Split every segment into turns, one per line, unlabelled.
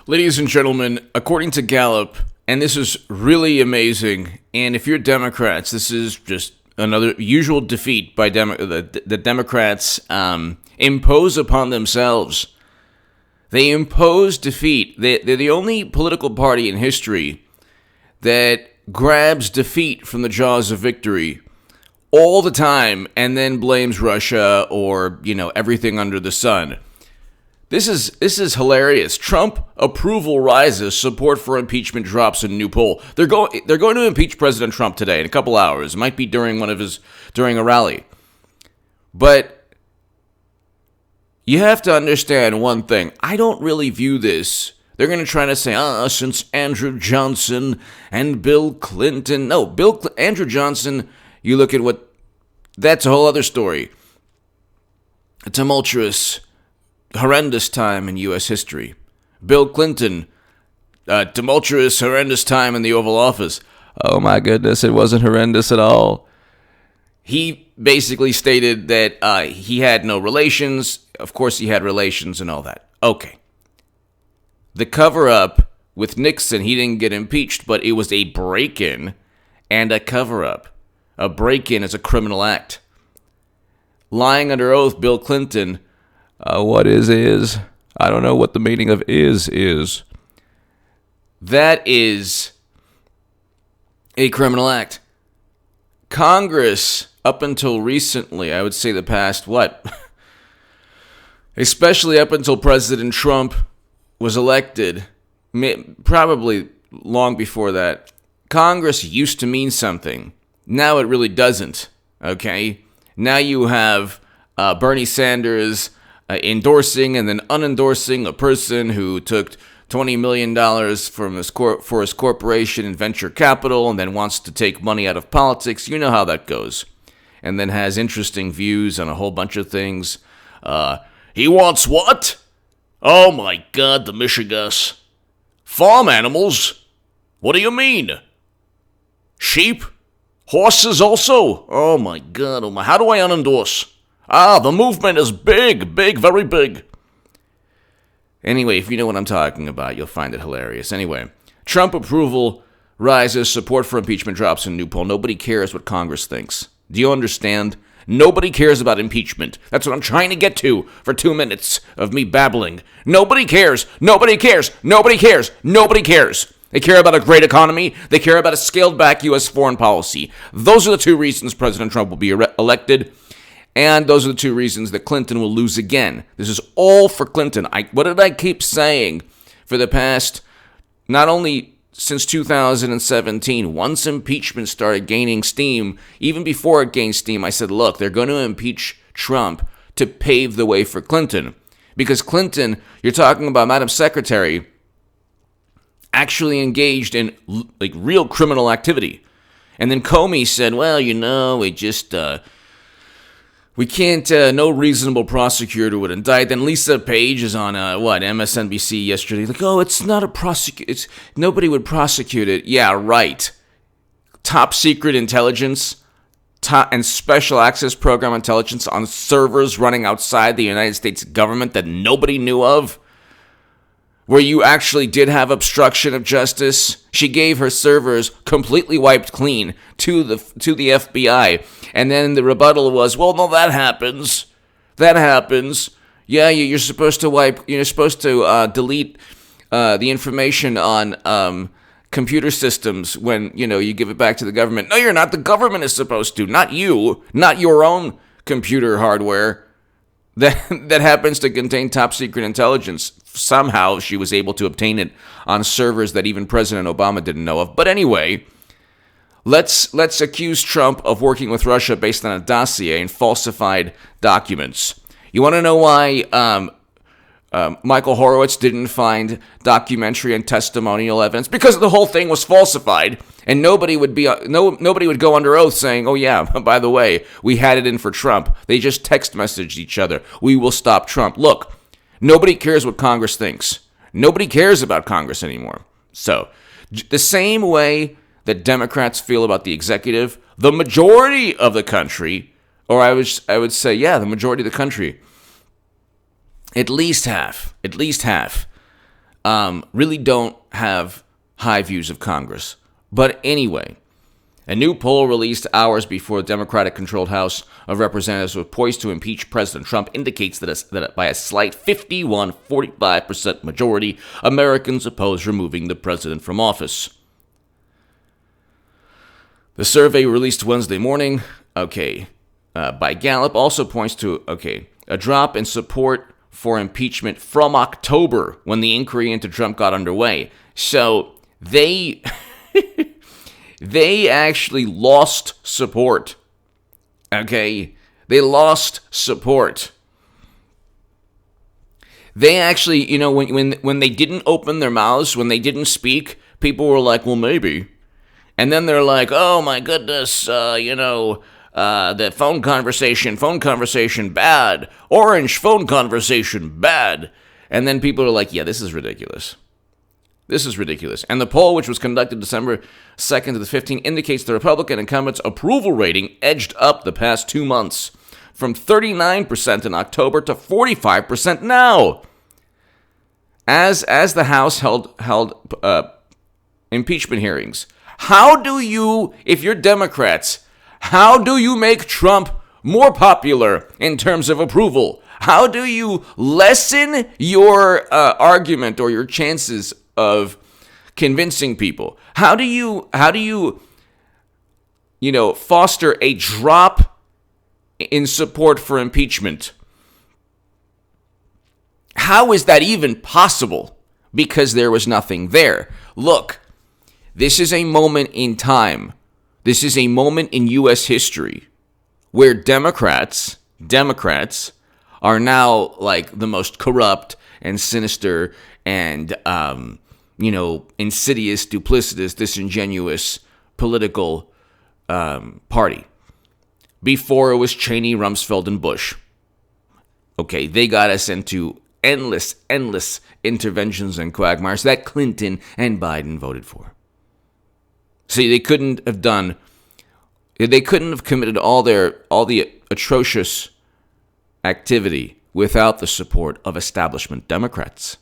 Ladies and gentlemen, according to Gallup, and this is really amazing, and if you're Democrats, this is just another usual defeat by the Democrats impose upon themselves. They impose defeat. They're the only political party in history that grabs defeat from the jaws of victory all the time and then blames Russia or, everything under the sun. This is hilarious. Trump approval rises, support for impeachment drops in new poll. They're going to impeach President Trump today in a couple hours. It might be during a rally. But you have to understand one thing. I don't really view this. They're going to try to say, since Andrew Johnson and Bill Clinton. No, Andrew Johnson, you look at that's a whole other story. A tumultuous, horrendous time in U.S. history. Bill Clinton, tumultuous, horrendous time in the Oval Office. Oh my goodness, it wasn't horrendous at all. He basically stated that he had no relations. Of course he had relations and all that. Okay. The cover-up with Nixon, he didn't get impeached, but it was a break-in and a cover-up. A break-in is a criminal act. Lying under oath, Bill Clinton, what is. I don't know what the meaning of is. That is a criminal act. Congress, up until recently, I would say the past, especially up until President Trump was elected, probably long before that, Congress used to mean something. Now it really doesn't, okay? Now you have Bernie Sanders endorsing and then unendorsing a person who took $20 million for his corporation in venture capital and then wants to take money out of politics. You know how that goes. And then has interesting views on a whole bunch of things. He wants what? Oh my God, the Michigas. Farm animals? What do you mean? Sheep? Horses also? Oh my God, how do I unendorse? The movement is big, very big. Anyway, if you know what I'm talking about, you'll find it hilarious. Anyway, Trump approval rises, support for impeachment drops in new poll. Nobody cares what Congress thinks. Do you understand? Nobody cares about impeachment. That's what I'm trying to get to for 2 minutes of me babbling. Nobody cares. Nobody cares. Nobody cares. Nobody cares. They care about a great economy. They care about a scaled-back U.S. foreign policy. Those are the two reasons President Trump will be elected, and those are the two reasons that Clinton will lose again. This is all for Clinton. What did I keep saying for the past, not only since 2017, once impeachment started gaining steam, even before it gained steam, I said, look, they're going to impeach Trump to pave the way for Clinton. Because Clinton, you're talking about Madam Secretary, actually engaged in real criminal activity. And then Comey said, well, we can't, no reasonable prosecutor would indict. Then Lisa Page is on, MSNBC yesterday. It's not a nobody would prosecute it. Yeah, right. Top secret intelligence, and special access program intelligence on servers running outside the United States government that nobody knew of. Where you actually did have obstruction of justice. She gave her servers completely wiped clean to the FBI. And then the rebuttal was, well, no, that happens. That happens. Yeah, you're supposed to delete the information on computer systems when, you give it back to the government. No, you're not. The government is supposed to, not you, not your own computer hardware that happens to contain top secret intelligence. Somehow she was able to obtain it on servers that even President Obama didn't know of. But anyway, let's accuse Trump of working with Russia based on a dossier and falsified documents. You want to know why Michael Horowitz didn't find documentary and testimonial evidence? Because the whole thing was falsified, and nobody would go under oath saying, "Oh yeah, by the way, we had it in for Trump." They just text messaged each other, "We will stop Trump." Look, nobody cares what Congress thinks. Nobody cares about Congress anymore. So, the same way that Democrats feel about the executive, the majority of the country, or I would say, the majority of the country, at least half, really don't have high views of Congress. But anyway, a new poll released hours before the Democratic-controlled House of Representatives was poised to impeach President Trump indicates that by a slight 51-45% majority, Americans oppose removing the president from office. The survey released Wednesday morning, by Gallup also points to, a drop in support for impeachment from October when the inquiry into Trump got underway. So they actually lost support. They lost support. They actually, when they didn't open their mouths, when they didn't speak, people were like, well, maybe. And then they're like, oh my goodness, the phone conversation, bad. Orange phone conversation, bad. And then people are like, yeah, this is ridiculous. This is ridiculous. And the poll, which was conducted December 2nd to the 15th, indicates the Republican incumbent's approval rating edged up the past 2 months, from 39% in October to 45% now. As the House held impeachment hearings, how do you, if you're Democrats, how do you make Trump more popular in terms of approval? How do you lessen your argument or your chances of convincing people? How do you foster a drop in support for impeachment? How is that even possible? Because there was nothing there. Look, this is a moment in time. This is a moment in U.S. history where Democrats are now like the most corrupt and sinister and, insidious, duplicitous, disingenuous political party. Before it was Cheney, Rumsfeld, and Bush. They got us into endless interventions and quagmires that Clinton and Biden voted for. See, they couldn't have committed all the atrocious activity without the support of establishment Democrats.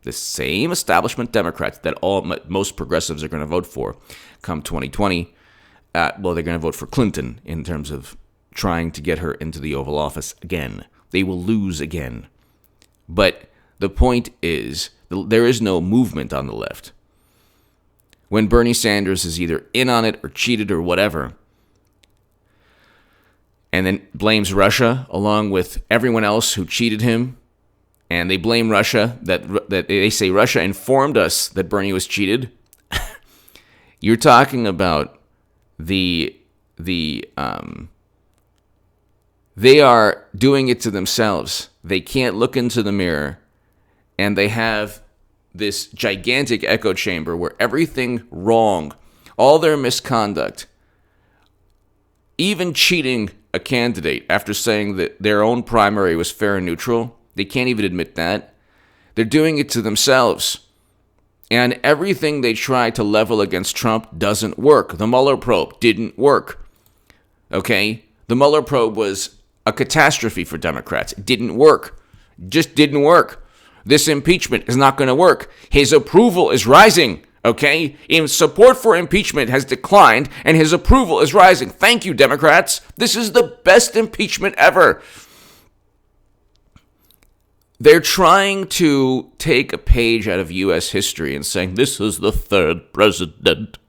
The same establishment Democrats that most progressives are going to vote for come 2020. They're going to vote for Clinton in terms of trying to get her into the Oval Office again. They will lose again. But the point is, there is no movement on the left. When Bernie Sanders is either in on it or cheated or whatever, and then blames Russia along with everyone else who cheated him, and they blame Russia, that they say Russia informed us that Bernie was cheated. You're talking about they are doing it to themselves. They can't look into the mirror, and they have this gigantic echo chamber where everything wrong, all their misconduct, even cheating a candidate after saying that their own primary was fair and neutral, they can't even admit that. They're doing it to themselves. And everything they try to level against Trump doesn't work. The Mueller probe didn't work. The Mueller probe was a catastrophe for Democrats. It didn't work. Just didn't work. This impeachment is not going to work. His approval is rising, In support for impeachment has declined, and his approval is rising. Thank you, Democrats. This is the best impeachment ever. They're trying to take a page out of U.S. history and saying, this is the third president.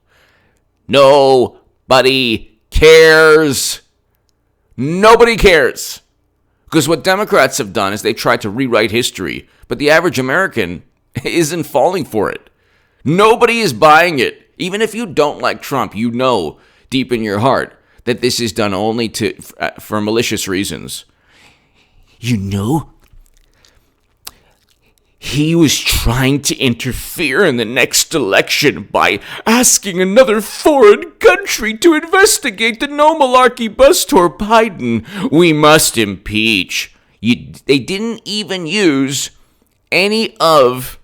Nobody cares. Nobody cares. Because what Democrats have done is they tried to rewrite history, but the average American isn't falling for it. Nobody is buying it. Even if you don't like Trump, you know deep in your heart that this is done only for malicious reasons. He was trying to interfere in the next election by asking another foreign country to investigate the no-malarkey bus tour Biden. We must impeach. They didn't even use any of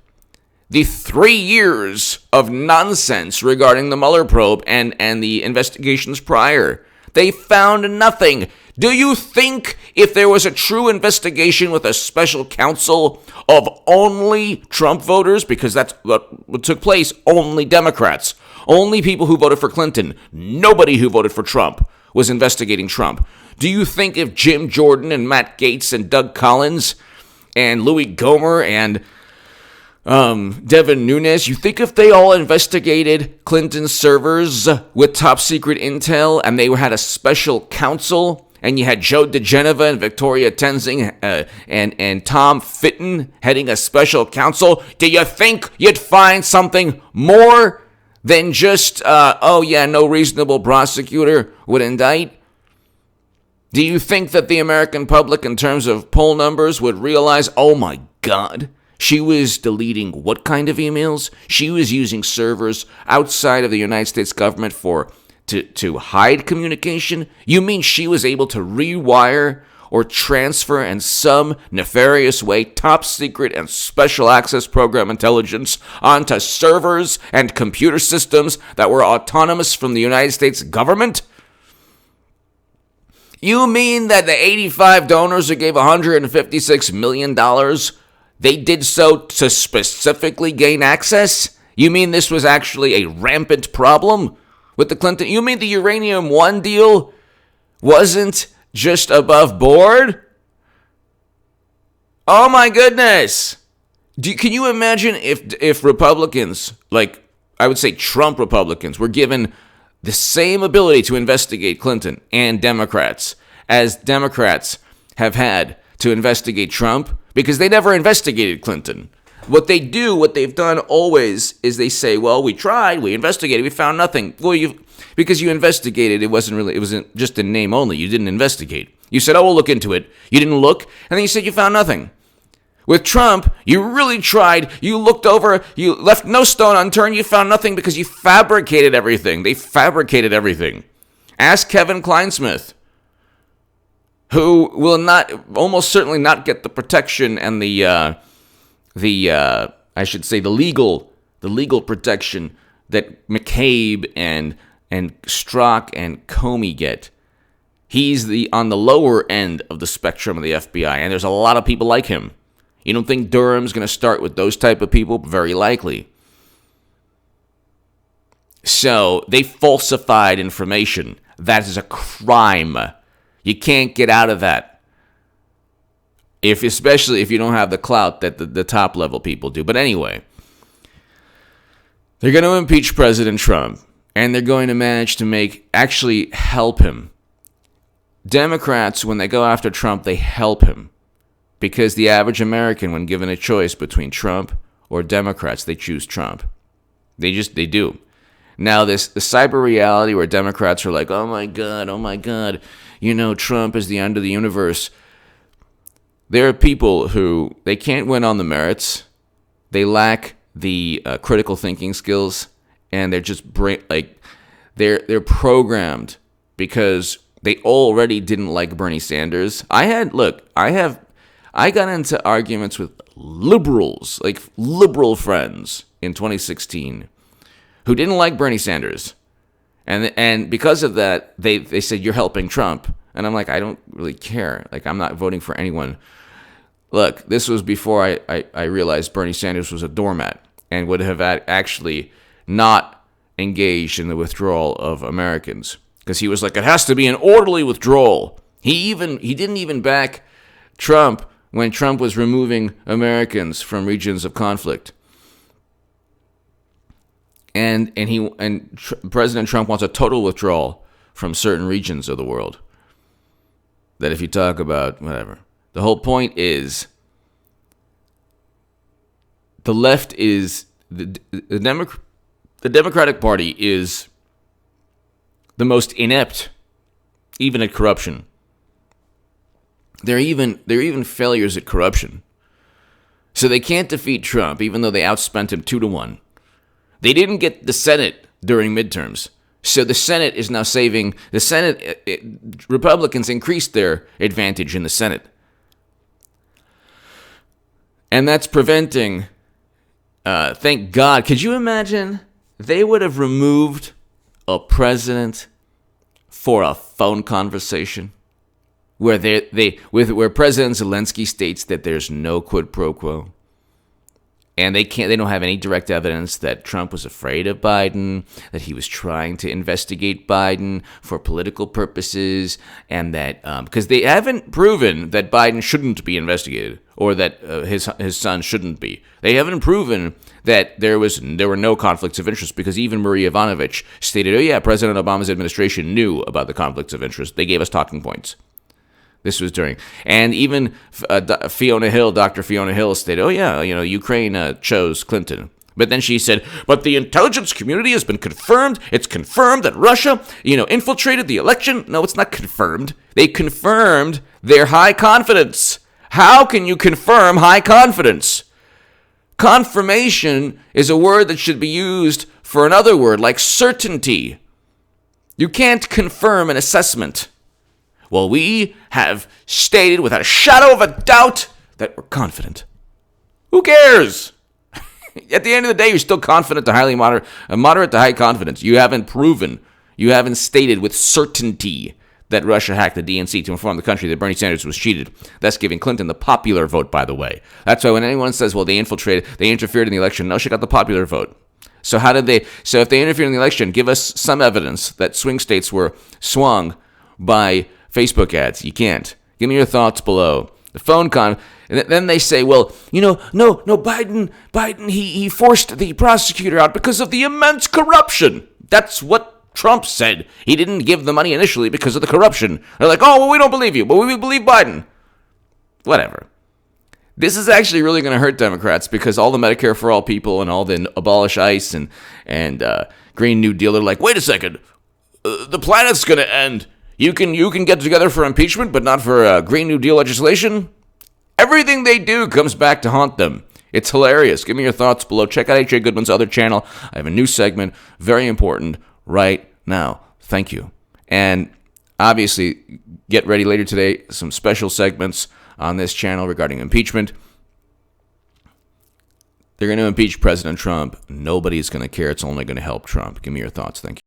the 3 years of nonsense regarding the Mueller probe and the investigations prior. They found nothing. Do you think if there was a true investigation with a special counsel of only Trump voters, because that's what took place, only Democrats, only people who voted for Clinton, nobody who voted for Trump was investigating Trump. Do you think if Jim Jordan and Matt Gaetz and Doug Collins and Louis Gohmert and Devin Nunes, you think if they all investigated Clinton's servers with top secret intel and they had a special counsel, and you had Joe DeGeneva and Victoria Tenzing and Tom Fitton heading a special counsel, do you think you'd find something more than just, no reasonable prosecutor would indict? Do you think that the American public, in terms of poll numbers, would realize, oh my God, she was deleting what kind of emails? She was using servers outside of the United States government to hide communication? You mean she was able to rewire or transfer in some nefarious way top secret and special access program intelligence onto servers and computer systems that were autonomous from the United States government? You mean that the 85 donors who gave $156 million, they did so to specifically gain access? You mean this was actually a rampant problem with the Clinton? You mean the Uranium One deal wasn't just above board? Oh my goodness. Can you imagine if Republicans, like I would say Trump Republicans, were given the same ability to investigate Clinton and Democrats as Democrats have had to investigate Trump? Because they never investigated Clinton. What they've done always is they say, well, we tried, we investigated, we found nothing. Well, because you investigated, it wasn't just in name only. You didn't investigate. You said, oh, we'll look into it. You didn't look, and then you said you found nothing. With Trump, you really tried. You looked over. You left no stone unturned. You found nothing because you fabricated everything. They fabricated everything. Ask Kevin Kleinsmith, who will almost certainly not get the protection and the legal protection that McCabe and Strzok and Comey get. He's on the lower end of the spectrum of the FBI, and there's a lot of people like him. You don't think Durham's going to start with those type of people? Very likely. So they falsified information. That is a crime. You can't get out of that. Especially if you don't have the clout that the top level people do. But anyway, they're going to impeach President Trump, and they're going to manage to actually help him. Democrats, when they go after Trump, they help him. Because the average American, when given a choice between Trump or Democrats, they choose Trump. They do. Now, the cyber reality where Democrats are like, oh my God, Trump is the end of the universe. There are people who, they can't win on the merits. They lack the critical thinking skills, and they're just they're programmed because they already didn't like Bernie Sanders. I got into arguments with liberals, like liberal friends in 2016, who didn't like Bernie Sanders. And because of that, they said, you're helping Trump. And I'm like, I don't really care. Like, I'm not voting for anyone. Look, this was before I realized Bernie Sanders was a doormat and would have actually not engaged in the withdrawal of Americans. Because he was like, it has to be an orderly withdrawal. He didn't even back Trump when Trump was removing Americans from regions of conflict. And President Trump wants a total withdrawal from certain regions of the world. That if you talk about whatever, the whole point is the left is the Democratic Party is the most inept, even at corruption. They're even failures at corruption. So they can't defeat Trump, even though they outspent him 2-1. They didn't get the Senate during midterms. So the Senate is now saving the Senate. Republicans increased their advantage in the Senate. And that's preventing, thank God. Could you imagine? They would have removed a president for a phone conversation. where where President Zelensky states that there's no quid pro quo. And they don't have any direct evidence that Trump was afraid of Biden, that he was trying to investigate Biden for political purposes, and that because they haven't proven that Biden shouldn't be investigated or that his son shouldn't be. They haven't proven that there were no conflicts of interest, because even Marie Yovanovitch stated, "Oh yeah, President Obama's administration knew about the conflicts of interest. They gave us talking points." This was during, and even Dr. Fiona Hill stated, "Oh yeah, Ukraine chose Clinton." But then she said, "But the intelligence community has been confirmed. It's confirmed that Russia, infiltrated the election." No, it's not confirmed. They confirmed their high confidence. How can you confirm high confidence? Confirmation is a word that should be used for another word, like certainty. You can't confirm an assessment. Well, we have stated without a shadow of a doubt that we're confident. Who cares? At the end of the day, you're still confident to highly moderate, moderate to high confidence. You haven't stated with certainty that Russia hacked the DNC to inform the country that Bernie Sanders was cheated. That's giving Clinton the popular vote, by the way. That's why when anyone says, well, they interfered in the election, no, she got the popular vote. So if they interfered in the election, give us some evidence that swing states were swung by Facebook ads. You can't. Give me your thoughts below. The phone con, and then they say, well, no, Biden, he forced the prosecutor out because of the immense corruption. That's what Trump said. He didn't give the money initially because of the corruption. They're like, oh, well, we don't believe you, but we believe Biden. Whatever. This is actually really going to hurt Democrats, because all the Medicare for all people and all the abolish ICE and Green New Deal are like, wait a second, the planet's going to end. You can get together for impeachment, but not for Green New Deal legislation? Everything they do comes back to haunt them. It's hilarious. Give me your thoughts below. Check out H.A. Goodman's other channel. I have a new segment, very important, right now. Thank you. And obviously, get ready later today, some special segments on this channel regarding impeachment. They're going to impeach President Trump. Nobody's going to care. It's only going to help Trump. Give me your thoughts. Thank you.